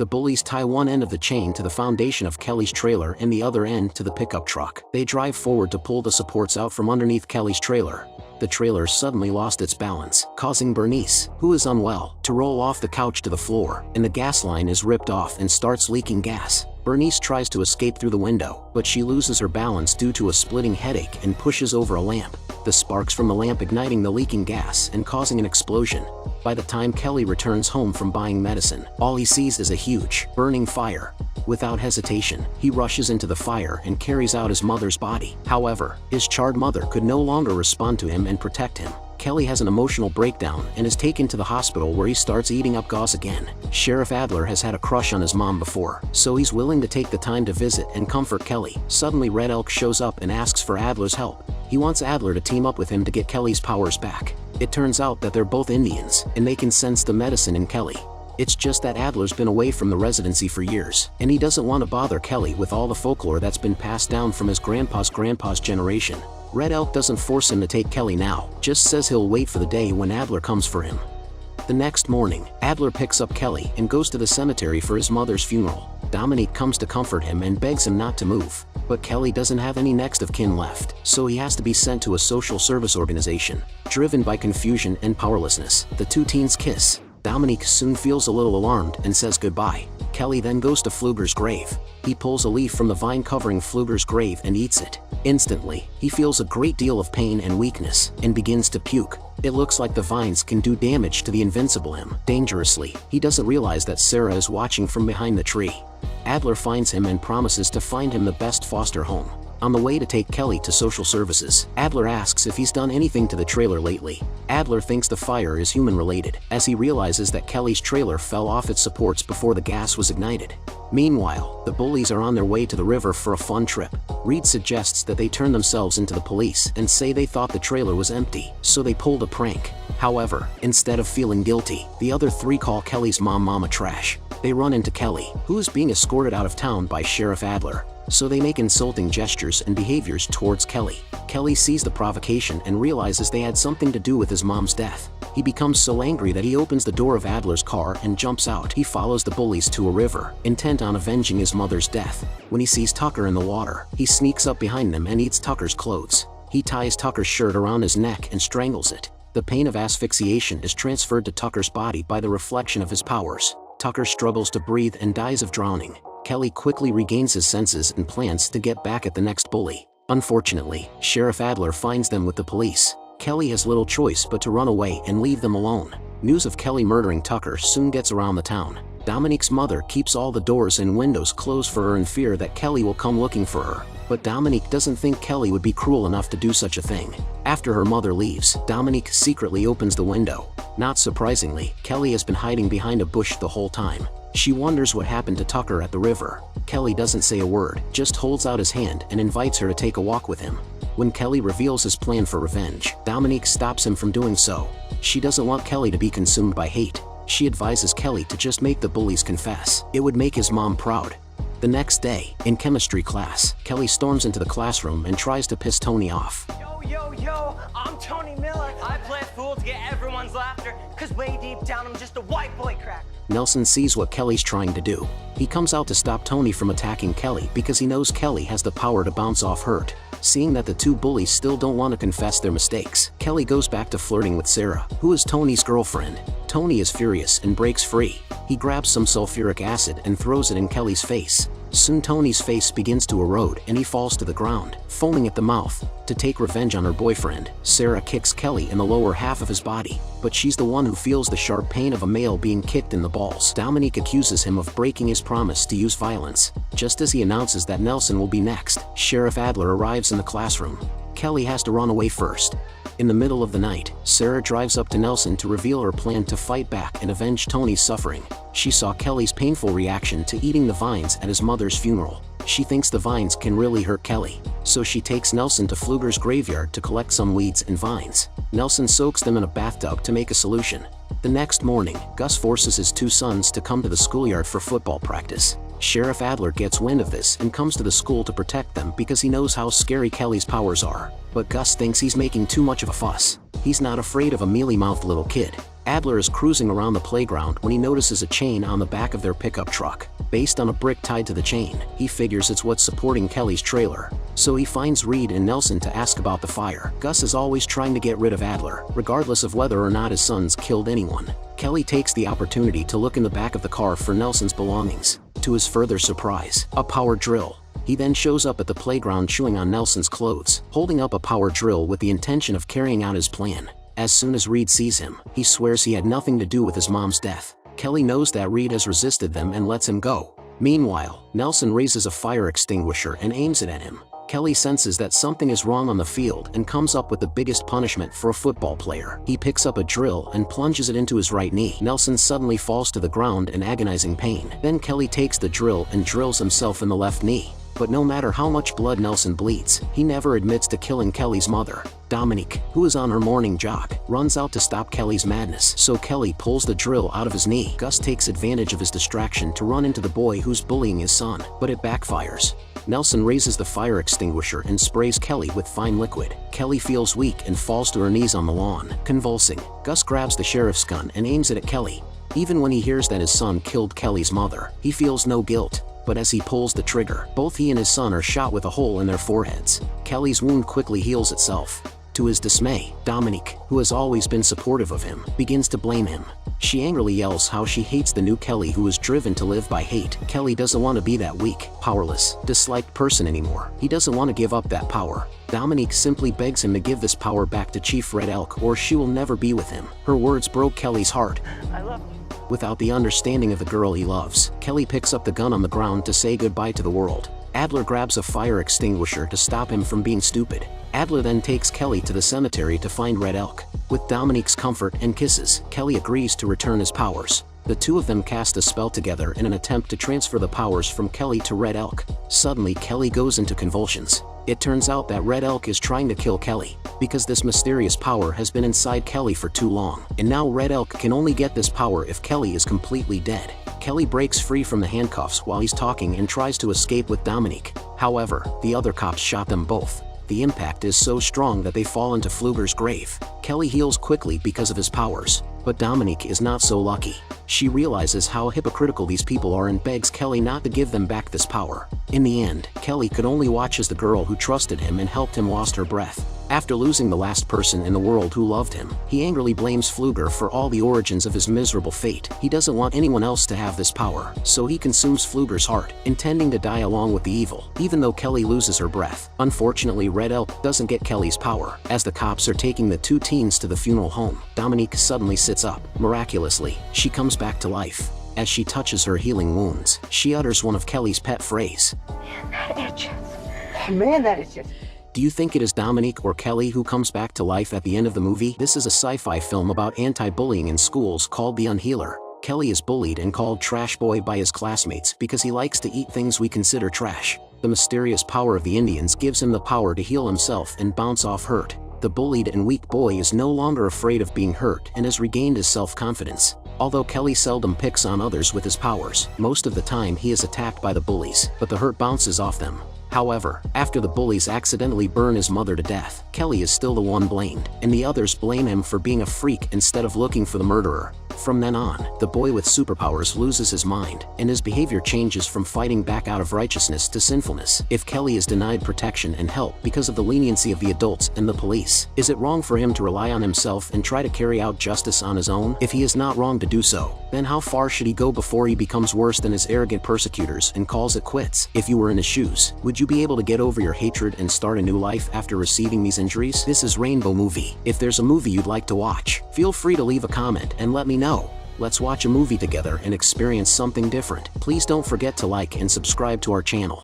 The bullies tie one end of the chain to the foundation of Kelly's trailer and the other end to the pickup truck. They drive forward to pull the supports out from underneath Kelly's trailer. The trailer suddenly lost its balance, causing Bernice, who is unwell, to roll off the couch to the floor, and the gas line is ripped off and starts leaking gas. Bernice tries to escape through the window, but she loses her balance due to a splitting headache and pushes over a lamp, the sparks from the lamp igniting the leaking gas and causing an explosion. By the time Kelly returns home from buying medicine, all he sees is a huge, burning fire. Without hesitation, he rushes into the fire and carries out his mother's body. However, his charred mother could no longer respond to him and protect him. Kelly has an emotional breakdown and is taken to the hospital where he starts eating up gauze again. Sheriff Adler has had a crush on his mom before, so he's willing to take the time to visit and comfort Kelly. Suddenly Red Elk shows up and asks for Adler's help. He wants Adler to team up with him to get Kelly's powers back. It turns out that they're both Indians, and they can sense the medicine in Kelly. It's just that Adler's been away from the residency for years, and he doesn't want to bother Kelly with all the folklore that's been passed down from his grandpa's generation. Red Elk doesn't force him to take Kelly now, just says he'll wait for the day when Adler comes for him. The next morning, Adler picks up Kelly and goes to the cemetery for his mother's funeral. Dominique comes to comfort him and begs him not to move, but Kelly doesn't have any next of kin left, so he has to be sent to a social service organization. Driven by confusion and powerlessness, the two teens kiss. Dominique soon feels a little alarmed and says goodbye. Kelly then goes to Pfluger's grave. He pulls a leaf from the vine covering Pfluger's grave and eats it. Instantly, he feels a great deal of pain and weakness, and begins to puke. It looks like the vines can do damage to the invincible him. Dangerously, he doesn't realize that Sarah is watching from behind the tree. Adler finds him and promises to find him the best foster home. On the way to take Kelly to social services, Adler asks if he's done anything to the trailer lately. Adler thinks the fire is human-related, as he realizes that Kelly's trailer fell off its supports before the gas was ignited. Meanwhile, the bullies are on their way to the river for a fun trip. Reed suggests that they turn themselves into the police and say they thought the trailer was empty, so they pulled a prank. However, instead of feeling guilty, the other three call Kelly's mom Mama Trash. They run into Kelly, who is being escorted out of town by Sheriff Adler, so they make insulting gestures and behaviors towards Kelly. Kelly sees the provocation and realizes they had something to do with his mom's death. He becomes so angry that he opens the door of Adler's car and jumps out. He follows the bullies to a river, intent on avenging his mother's death. When he sees Tucker in the water, he sneaks up behind them and eats Tucker's clothes. He ties Tucker's shirt around his neck and strangles it. The pain of asphyxiation is transferred to Tucker's body by the reflection of his powers. Tucker struggles to breathe and dies of drowning. Kelly quickly regains his senses and plans to get back at the next bully. Unfortunately, Sheriff Adler finds them with the police. Kelly has little choice but to run away and leave them alone. News of Kelly murdering Tucker soon gets around the town. Dominique's mother keeps all the doors and windows closed for her in fear that Kelly will come looking for her. But Dominique doesn't think Kelly would be cruel enough to do such a thing. After her mother leaves, Dominique secretly opens the window. Not surprisingly, Kelly has been hiding behind a bush the whole time. She wonders what happened to Tucker at the river. Kelly doesn't say a word, just holds out his hand and invites her to take a walk with him. When Kelly reveals his plan for revenge, Dominique stops him from doing so. She doesn't want Kelly to be consumed by hate. She advises Kelly to just make the bullies confess. It would make his mom proud. The next day, in chemistry class, Kelly storms into the classroom and tries to piss Tony off. Yo, I'm Tony Miller. I play fool to get everyone's laughter, cause way deep down I'm just a white boy cracker. Nelson sees what Kelly's trying to do. He comes out to stop Tony from attacking Kelly because he knows Kelly has the power to bounce off hurt. Seeing that the two bullies still don't want to confess their mistakes, Kelly goes back to flirting with Sarah, who is Tony's girlfriend. Tony is furious and breaks free. He grabs some sulfuric acid and throws it in Kelly's face. Soon Tony's face begins to erode and he falls to the ground, foaming at the mouth. To take revenge on her boyfriend, Sarah kicks Kelly in the lower half of his body, but she's the one who feels the sharp pain of a male being kicked in the balls. Dominique accuses him of breaking his promise to use violence. Just as he announces that Nelson will be next, Sheriff Adler arrives in the classroom. Kelly has to run away first. In the middle of the night, Sarah drives up to Nelson to reveal her plan to fight back and avenge Tony's suffering. She saw Kelly's painful reaction to eating the vines at his mother's funeral. She thinks the vines can really hurt Kelly, so she takes Nelson to Pfluger's graveyard to collect some weeds and vines. Nelson soaks them in a bathtub to make a solution. The next morning, Gus forces his two sons to come to the schoolyard for football practice. Sheriff Adler gets wind of this and comes to the school to protect them because he knows how scary Kelly's powers are. But Gus thinks he's making too much of a fuss. He's not afraid of a mealy-mouthed little kid. Adler is cruising around the playground when he notices a chain on the back of their pickup truck. Based on a brick tied to the chain, he figures it's what's supporting Kelly's trailer. So he finds Reed and Nelson to ask about the fire. Gus is always trying to get rid of Adler, regardless of whether or not his sons killed anyone. Kelly takes the opportunity to look in the back of the car for Nelson's belongings. To his further surprise, a power drill. He then shows up at the playground chewing on Nelson's clothes, holding up a power drill with the intention of carrying out his plan. As soon as Reed sees him, he swears he had nothing to do with his mom's death. Kelly knows that Reed has resisted them and lets him go. Meanwhile, Nelson raises a fire extinguisher and aims it at him. Kelly senses that something is wrong on the field and comes up with the biggest punishment for a football player. He picks up a drill and plunges it into his right knee. Nelson suddenly falls to the ground in agonizing pain. Then Kelly takes the drill and drills himself in the left knee. But no matter how much blood Nelson bleeds, he never admits to killing Kelly's mother. Dominique, who is on her morning jog, runs out to stop Kelly's madness, so Kelly pulls the drill out of his knee. Gus takes advantage of his distraction to run into the boy who's bullying his son, but it backfires. Nelson raises the fire extinguisher and sprays Kelly with fine liquid. Kelly feels weak and falls to her knees on the lawn, convulsing. Gus grabs the sheriff's gun and aims it at Kelly. Even when he hears that his son killed Kelly's mother, he feels no guilt. But as he pulls the trigger, both he and his son are shot with a hole in their foreheads. Kelly's wound quickly heals itself. To his dismay, Dominique, who has always been supportive of him, begins to blame him. She angrily yells how she hates the new Kelly who is driven to live by hate. Kelly doesn't want to be that weak, powerless, disliked person anymore. He doesn't want to give up that power. Dominique simply begs him to give this power back to Chief Red Elk or she will never be with him. Her words broke Kelly's heart. I love you. Without the understanding of the girl he loves, Kelly picks up the gun on the ground to say goodbye to the world. Adler grabs a fire extinguisher to stop him from being stupid. Adler then takes Kelly to the cemetery to find Red Elk. With Dominique's comfort and kisses, Kelly agrees to return his powers. The two of them cast a spell together in an attempt to transfer the powers from Kelly to Red Elk. Suddenly, Kelly goes into convulsions. It turns out that Red Elk is trying to kill Kelly, because this mysterious power has been inside Kelly for too long. And now Red Elk can only get this power if Kelly is completely dead. Kelly breaks free from the handcuffs while he's talking and tries to escape with Dominique. However, the other cops shot them both. The impact is so strong that they fall into Pfluger's grave. Kelly heals quickly because of his powers, but Dominique is not so lucky. She realizes how hypocritical these people are and begs Kelly not to give them back this power. In the end, Kelly could only watch as the girl who trusted him and helped him lost her breath. After losing the last person in the world who loved him, he angrily blames Pfluger for all the origins of his miserable fate. He doesn't want anyone else to have this power, so he consumes Pfluger's heart, intending to die along with the evil, even though Kelly loses her breath. Unfortunately, Red Elk doesn't get Kelly's power. As the cops are taking the two teens to the funeral home, Dominique suddenly sits up. Miraculously, she comes back to life. As she touches her healing wounds, she utters one of Kelly's pet phrases. Man, that itches. Man, that itches. Do you think it is Dominique or Kelly who comes back to life at the end of the movie? This is a sci-fi film about anti-bullying in schools called The Unhealer. Kelly is bullied and called Trash Boy by his classmates because he likes to eat things we consider trash. The mysterious power of the Indians gives him the power to heal himself and bounce off hurt. The bullied and weak boy is no longer afraid of being hurt and has regained his self-confidence. Although Kelly seldom picks on others with his powers, most of the time he is attacked by the bullies, but the hurt bounces off them. However, after the bullies accidentally burn his mother to death, Kelly is still the one blamed, and the others blame him for being a freak instead of looking for the murderer. From then on, the boy with superpowers loses his mind, and his behavior changes from fighting back out of righteousness to sinfulness. If Kelly is denied protection and help because of the leniency of the adults and the police, is it wrong for him to rely on himself and try to carry out justice on his own? If he is not wrong to do so, then how far should he go before he becomes worse than his arrogant persecutors and calls it quits? If you were in his shoes, would you be able to get over your hatred and start a new life after receiving these injuries? This is Rainbow Movie. If there's a movie you'd like to watch, feel free to leave a comment and let me know. Let's watch a movie together and experience something different. Please don't forget to like and subscribe to our channel.